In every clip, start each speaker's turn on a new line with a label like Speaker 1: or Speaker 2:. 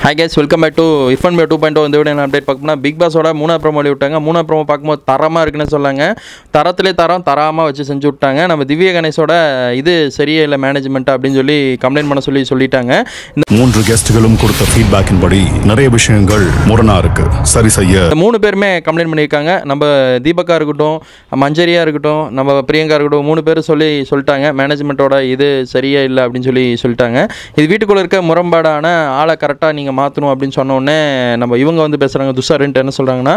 Speaker 1: Hi guys, welcome back to Irfan Bhai 2.0 இந்த video update பார்க்கணும்னா big பாஸோட 3வது promo விட்டாங்க. 3வது ப்ரோமோ பார்க்கும்போது தரமா இருக்குன்னு சொன்னாங்க. தரத்திலே தரமா வச்சு செஞ்சு விட்டாங்க. நம்ம திவ்யா கணேஷோட இது சரியே இல்லை மேனேஜ்மெண்ட் அப்படின்னு சொல்லி கம்ப்ளைண்ட் பண்ண சொல்லிட்டாங்க. இந்த
Speaker 2: 3 கெஸ்ட்களும் கொடுத்த ஃபீட்பேக்கின் படி நிறைய விஷயங்கள் முரணா இருக்கு. சரி செய்ய
Speaker 1: 3 பேருமே கம்ப்ளைண்ட் பண்ணியிருக்காங்க. நம்ம தீபக்கா இருக்கட்டும், மஞ்சரியா இருக்கட்டும், நம்ம பிரியங்கா இருக்கட்டும் 3 பேரும் சொல்லிட்டாங்க மேனேஜ்மெண்ட்டோட இது சரியே இல்லை அப்படின்னு சொல்லிட்டாங்க. இது வீட்டுக்குள்ளே இருக்க முரண்பாடான ஆளை கரெக்டாக நீங்கள் மாற்றணும் அப்படின்னு சொன்னோடனே நம்ம இவங்க வந்து பேசுகிறாங்க. துஷாருன்ட்டு என்ன சொல்கிறாங்கன்னா,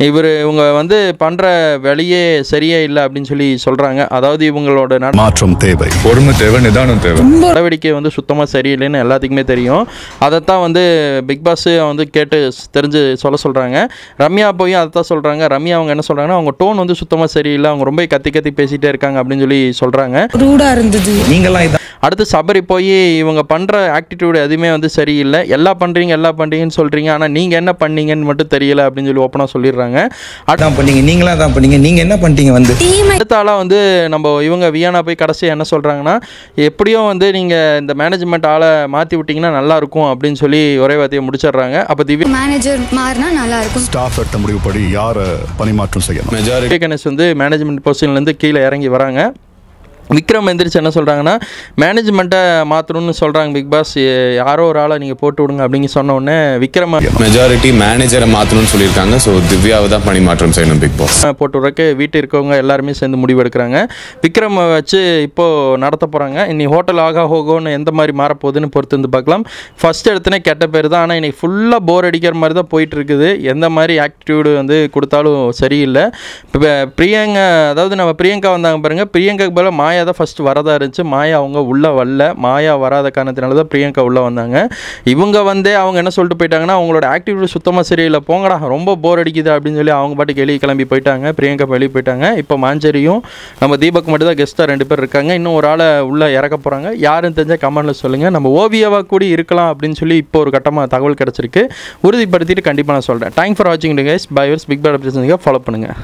Speaker 1: இவங்க வந்து பண்ணுற வழியே சரியே இல்லை அப்படின்னு சொல்கிறாங்க. அதாவது இவங்களோட
Speaker 2: மாற்றம் தேவை,
Speaker 3: பொறுமை தேவை, நிதானம் தேவை.
Speaker 1: நடவடிக்கை வந்து சுத்தமாக சரியில்லைன்னு எல்லாத்துக்குமே தெரியும். அதைத்தான் வந்து பிக் பாஸ் வந்து கேட்டு தெரிஞ்சு சொல்கிறாங்க. ரம்யா போய் அதை தான் சொல்கிறாங்க. ரம்யா அவங்க என்ன சொல்கிறாங்கன்னா, அவங்க டோன் வந்து சுத்தமாக சரியில்லை, அவங்க ரொம்ப கத்தி பேசிகிட்டே இருக்காங்க அப்படின்னு சொல்கிறாங்க.
Speaker 4: ரூடாக இருந்தது.
Speaker 3: நீங்களாம்
Speaker 1: அடுத்து சபரி போய் இவங்க பண்ணுற ஆக்டிடியூட் எதுவுமே வந்து சரியில்லை, எல்லாம் பண்ணுறீங்கன்னு சொல்கிறீங்க, ஆனால் நீங்கள் என்ன பண்ணீங்கன்னு மட்டும் தெரியல அப்படின்னு ஓப்பனாக சொல்லிடுறாங்க.
Speaker 3: அதான் பண்ணீங்க, நீங்களாம் தான் பண்ணீங்க, நீங்கள் என்ன பண்ணிட்டீங்க வந்து
Speaker 1: அடுத்தால வந்து நம்ம இவங்க வியானா போய் கடைசியாக என்ன சொல்கிறாங்கன்னா, எப்படியும் வந்து நீங்கள் இந்த மேனேஜ்மெண்ட் ஆளை மாற்றி விட்டிங்கன்னா நல்லாயிருக்கும் அப்படின்னு சொல்லி ஒரே வார்த்தையை முடிச்சிடுறாங்க. அப்போ திவ்யா
Speaker 4: மேனேஜர் மாறினா நல்லாயிருக்கும்.
Speaker 2: ஸ்டாஃப் எடுத்த முடிவுப்படி யாரை பணிமாற்றம் செய்யணும்.
Speaker 1: திவ்யா கணேஷ் வந்து மேனேஜ்மெண்ட் பொசிஷன்லேருந்து கீழே இறங்கி வராங்க. விக்ரம் எந்திரிச்சு என்ன சொல்கிறாங்கன்னா, மேனேஜ்மெண்ட்டை மாற்றணும்னு சொல்கிறாங்க பிக் பாஸ், யாரோ ஒரு ஆளை நீங்கள் போட்டு விடுங்க அப்படின்னு சொன்ன உடனே விக்ரம்
Speaker 5: மெஜாரிட்டி மேனேஜரை மாற்றணும்னு சொல்லியிருக்காங்க. ஸோ திவ்யாவை தான் பணி மாற்றம் செய்யணும் பிக் பாஸ்.
Speaker 1: போட்டு விட்றக்கு வீட்டு இருக்கவங்க எல்லாருமே சேர்ந்து முடிவு எடுக்கிறாங்க. விக்ரம் வச்சு இப்போது நடத்த போகிறாங்க. இன்னி ஹோட்டல் ஆகா ஹோகோன்னு எந்த மாதிரி மாறப்போகுதுன்னு பொறுத்து வந்து பார்க்கலாம். ஃபஸ்ட் எடுத்துனே கெட்ட பேர் தான், ஆனால் இன்னைக்கு ஃபுல்லாக போர் அடிக்கிற மாதிரி தான் போயிட்டு இருக்குது. எந்த மாதிரி ஆக்டிடியூடு வந்து கொடுத்தாலும் சரியில்லை. இப்போ பிரியங்கா, அதாவது நம்ம பிரியங்கா வந்தாங்க பாருங்கள், பிரியங்காக்கு பதிலாக மாயா தான் ஃபஸ்ட்டு வரதா இருந்துச்சு. மாயா அவங்க உள்ளே வரல. மாயா வராத காரணத்தினால தான் பிரியங்கா உள்ளே வந்தாங்க. இவங்க வந்தே அவங்க என்ன சொல்லிட்டு போயிட்டாங்கன்னா, அவங்களோட ஆக்டிவிட்டி சுத்தமாக சரியில்லை, போங்கடா ரொம்ப போர் அடிக்குது அப்படின்னு சொல்லி அவங்க பாட்டுக்கு வெளியே கிளம்பி போயிட்டாங்க. பிரியங்கா வெளியே போயிட்டாங்க. இப்போ மாஞ்சரியும் நம்ம தீபக் மட்டும் தான் கெஸ்ட்டாக 2 பேர் இருக்காங்க. இன்னும் ஒரு ஆளை உள்ளே இறக்க போகிறாங்க. யாருன்னு தெரிஞ்சால் கமெண்ட்டில் சொல்லுங்கள். நம்ம ஓவியாவாக கூடி இருக்கலாம் அப்படின்னு சொல்லி இப்போ ஒரு கட்டமாக தகவல் கிடச்சிருக்கு. உறுதிப்படுத்திட்டு கண்டிப்பாக நான் சொல்கிறேன். தேங்க்ஸ் ஃபார் வாட்சிங் guys. Bye guys. Bigg Boss follow பண்ணுங்கள்.